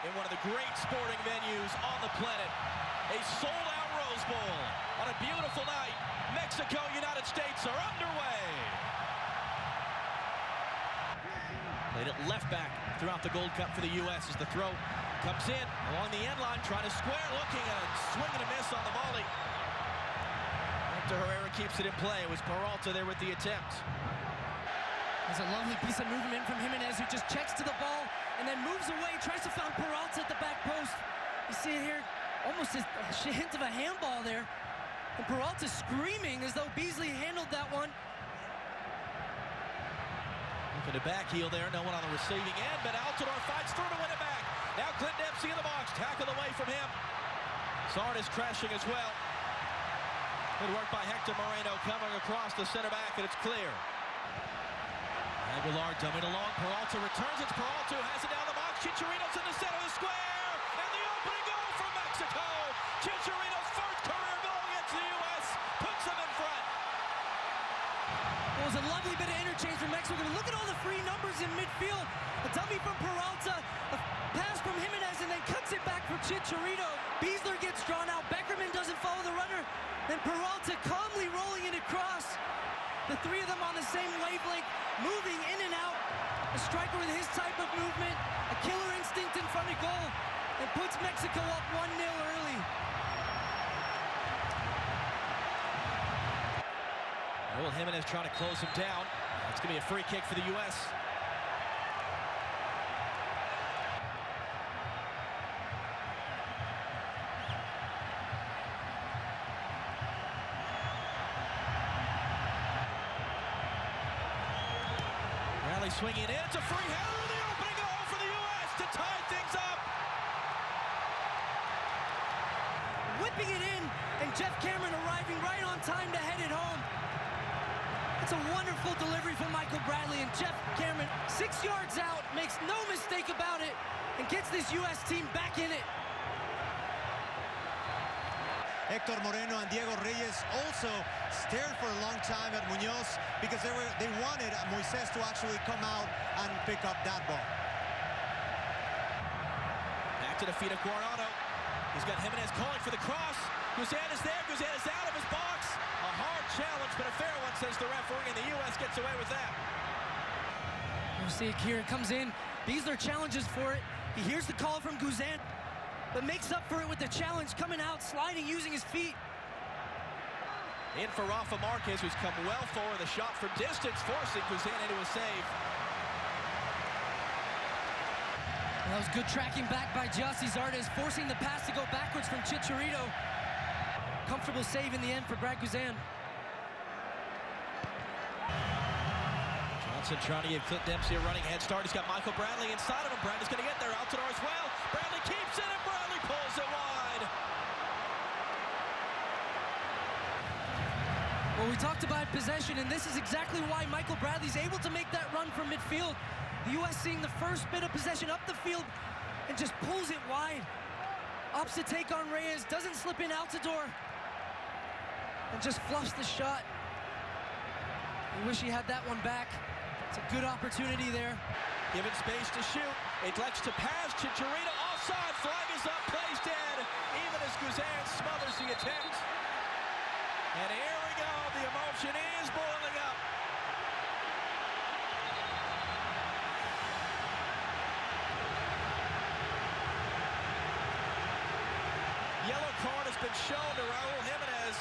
in one of the great sporting venues on the planet. A sold-out Rose Bowl on a beautiful night. Mexico, United States are underway. Played it left back throughout the Gold Cup for the U.S. as the throw comes in along the end line, trying to square, looking at a swing and a miss on the volley. Hector Herrera keeps it in play. It was Peralta there with the attempt. There's a lovely piece of movement from Jimenez, who just checks to the ball and then moves away, tries to find Peralta at the back post. You see it here, almost a hint of a handball there. And Peralta screaming as though Beasley handled that one. Looking to back heel there, no one on the receiving end, but Altidore fights through to win it back. Now Clint Dempsey in the box, tackled away from him. Sard is crashing as well. Good work by Hector Moreno coming across the center back, and it's clear. Aguilar dumping along, Peralta returns, it's Peralta who has it down the box, Chicharito's in the center of the square, and the opening goal from Mexico! Chicharito's first career goal against the U.S. puts them in front. It was a lovely bit of interchange from Mexico. Look at all the free numbers in midfield. A dummy from Peralta, a pass from Jimenez, and then cuts it back for Chicharito. Beasler gets drawn out, Beckerman doesn't follow the runner, then Peralta calmly rolling it across. The three of them on the same wavelength, moving in and out. A striker with his type of movement, a killer instinct in front of goal, and puts Mexico up 1-0 early. Raul Jimenez trying to close him down. It's going to be a free kick for the U.S. Bradley swinging in, it's a free header, the opening goal for the U.S. to tie things up. Whipping it in, and Jeff Cameron arriving right on time to head it home. It's a wonderful delivery from Michael Bradley, and Jeff Cameron, 6 yards out, makes no mistake about it, and gets this U.S. team back in it. Hector Moreno and Diego Reyes also stared for a long time at Munoz because they wanted Moises to actually come out and pick up that ball. Back to the feet of Guardado. He's got Jimenez calling for the cross. Guzan is there. Guzan is out of his box. A hard challenge, but a fair one, says the referee, and the U.S. gets away with that. You see it here, it comes in. Beasler challenges for it. He hears the call from Guzan, but makes up for it with the challenge, coming out, sliding, using his feet. In for Rafa Marquez, who's come well forward. The shot from distance, forcing Guzan into a save. That was good tracking back by Jussi Zardes, forcing the pass to go backwards from Chicharito. Comfortable save in the end for Brad Guzan. Johnson trying to give Clint Dempsey a running head start. He's got Michael Bradley inside of him. Bradley's going to get there. Altidore as well. Bradley keeps it, and Bradley pulls it wide. Well, we talked about possession, and this is exactly why Michael Bradley's able to make that run from midfield. The U.S. seeing the first bit of possession up the field and just pulls it wide. Opts to take on Reyes, doesn't slip in Altidore, and just fluffs the shot. I wish he had that one back. It's a good opportunity there. Given space to shoot. It elects to pass. Chicharito offside. Flag is up. Plays dead. Even as Guzan smothers the attempt. And here we go. The emotion is boiling up. Yellow card has been shown to Raul Jimenez.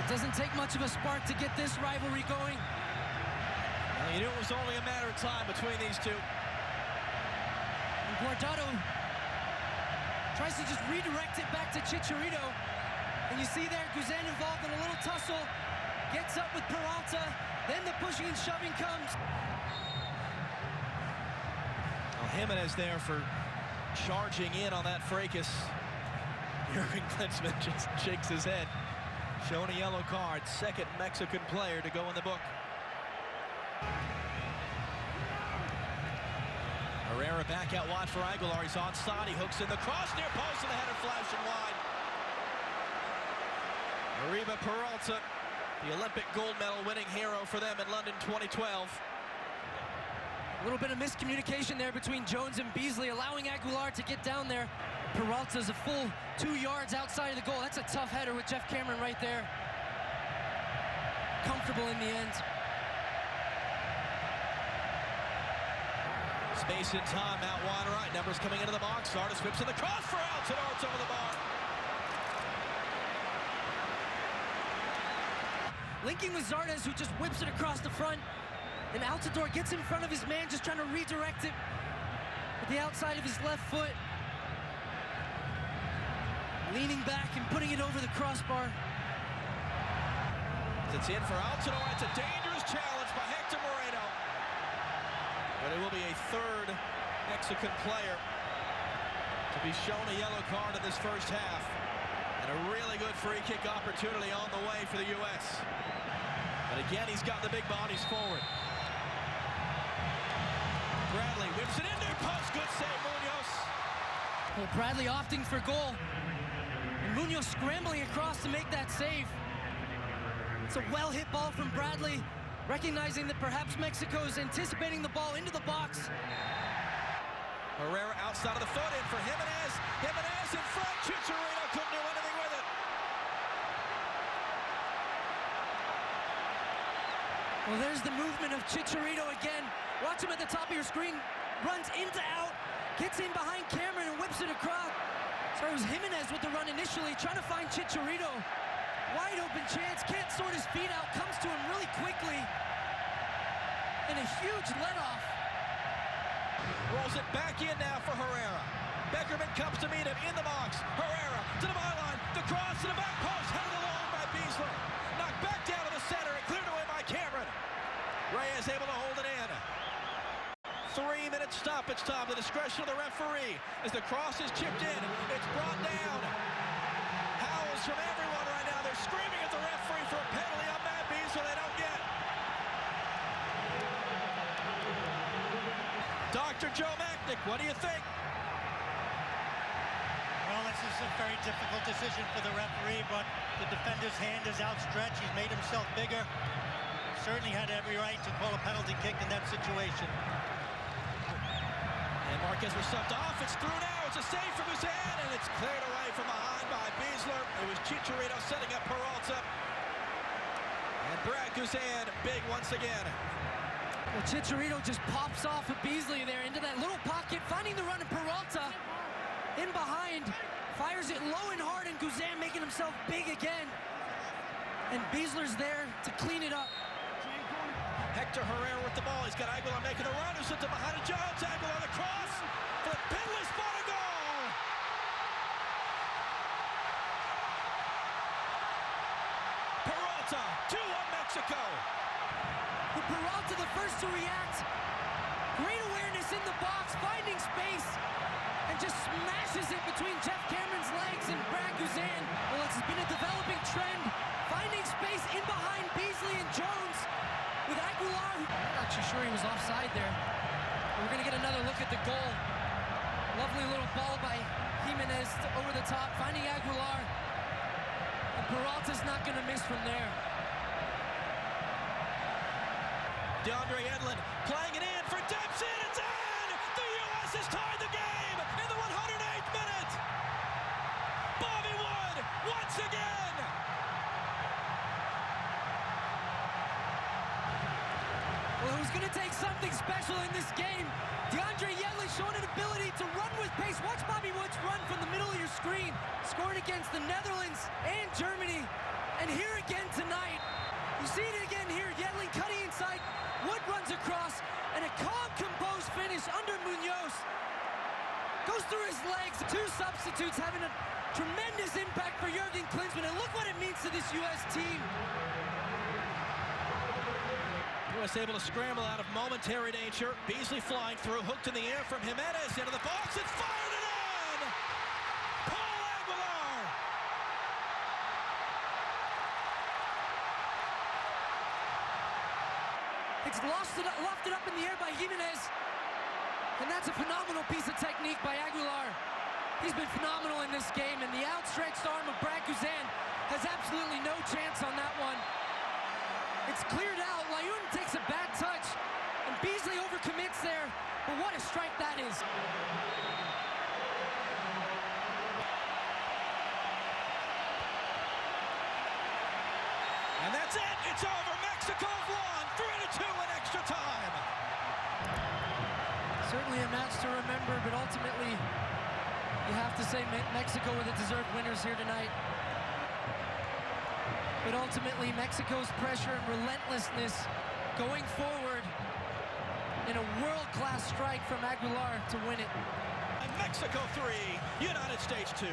It doesn't take much of a spark to get this rivalry going. Well, you knew it was only a matter of time between these two. And Guardado tries to just redirect it back to Chicharito. And you see there, Guzan involved in a little tussle. Gets up with Peralta. Then the pushing and shoving comes. Well, Jimenez there for charging in on that fracas. Jurgen Klinsmann just shakes his head. Shown a yellow card. Second Mexican player to go in the book. Herrera back out wide for Aguilar. He's onside. He hooks in the cross near post, and the header flashing wide. Arriba Peralta The Olympic gold medal winning hero for them in London 2012. A little bit of miscommunication there between Jones and Beasley, allowing Aguilar to get down there. Peralta's a full 2 yards outside of the goal. That's a tough header with Jeff Cameron right there. Comfortable in the end. Space and time out wide right. Numbers coming into the box. Sardis whips in the cross for Altidore. It's over the bar. Linking with Zardes, who just whips it across the front. And Altidore gets in front of his man, just trying to redirect it with the outside of his left foot. Leaning back and putting it over the crossbar. It's in for Altidore. It's a dangerous challenge by Hector Moreno. But it will be a third Mexican player to be shown a yellow card in this first half. And a really good free kick opportunity on the way for the U.S. But again, he's got the big bodies forward. Bradley whips it in there, post, good save, Munoz. Well, Bradley opting for goal. And Munoz scrambling across to make that save. It's a well-hit ball from Bradley, recognizing that perhaps Mexico is anticipating the ball into the box. Herrera outside of the foot, in for Jimenez. Jimenez in front, Chicharito couldn't do anything with it. Well, there's the movement of Chicharito again. Watch him at the top of your screen. Runs into out, gets in behind Cameron and whips it across. So it was Jimenez with the run initially, trying to find Chicharito. Wide open chance, can't sort his feet out, comes to him really quickly. And a huge let-off. Rolls it back in now for Herrera. Beckerman comes to meet him in the box. Herrera to the byline, the cross to the back post, headed along by Beasley. Knocked back down to the center and cleared away by Cameron. Reyes able to hold it in. 3-minute stoppage time, the discretion of the referee as the cross is chipped in. It's brought down. Howls from everyone right now. They're screaming at the referee for a penalty on Matt Beasley they don't get. Dr. Joe Macknick, what do you think? Well, this is a very difficult decision for the referee, but the defender's hand is outstretched. He's made himself bigger. Certainly had every right to call a penalty kick in that situation. And Marquez was subbed off. It's through now. It's a save from Guzan, and it's cleared away from behind by Beasler. It was Chicharito setting up Peralta. And Brad Guzan, big once again. Well, Chicharito just pops off of Beasley there into that little pocket, finding the run of Peralta. In behind, fires it low and hard, and Guzan making himself big again. And Beasler's there to clean it up. Hector Herrera with the ball. He's got Aguilar making the run. Who sent it behind it? Jones. Aguilar the cross. For the pinless spot a goal. Peralta, 2-1 Mexico. With Peralta the first to react. Great awareness in the box, finding space, and just smashes it between Jeff Cameron's legs and Brad Guzan. Well, it's been a developing trend. Finding space in behind Beasley and Jones. With Aguilar, I'm not too sure he was offside there. We're going to get another look at the goal. Lovely little ball by Jimenez over the top, finding Aguilar. And Peralta's not going to miss from there. DeAndre Edlin playing it in for Dempsey, and it's in! The U.S. has tied the game in the 108th minute! Bobby Wood, once again! Well, it was going to take something special in this game. DeAndre Edlin showing an ability to run with pace. Watch Bobby Woods run from the middle of your screen. Scored against the Netherlands and Germany. And here again tonight. You see it again here. Edlin cutting inside. Wood runs across. And a calm, composed finish under Munoz. Goes through his legs. Two substitutes having a tremendous impact for Jurgen Klinsmann. And look what it means to this U.S. team. U.S. able to scramble out of momentary danger. Beasley flying through, hooked in the air from Jimenez into the box, and fired it in! Paul Aguilar! It's lofted up in the air by Jimenez. And that's a phenomenal piece of technique by Aguilar. He's been phenomenal in this game, and the outstretched arm of Brad Guzan has absolutely no chance on that one. It's cleared out. Layun takes a bad touch, and Beasley overcommits there. But what a strike that is. And that's it. It's over. Mexico's won. 3-2 in extra time. Certainly a match to remember, but ultimately, you have to say Mexico were the deserved winners here tonight. But ultimately, Mexico's pressure and relentlessness going forward in a world-class strike from Aguilar to win it. And Mexico 3, United States 2.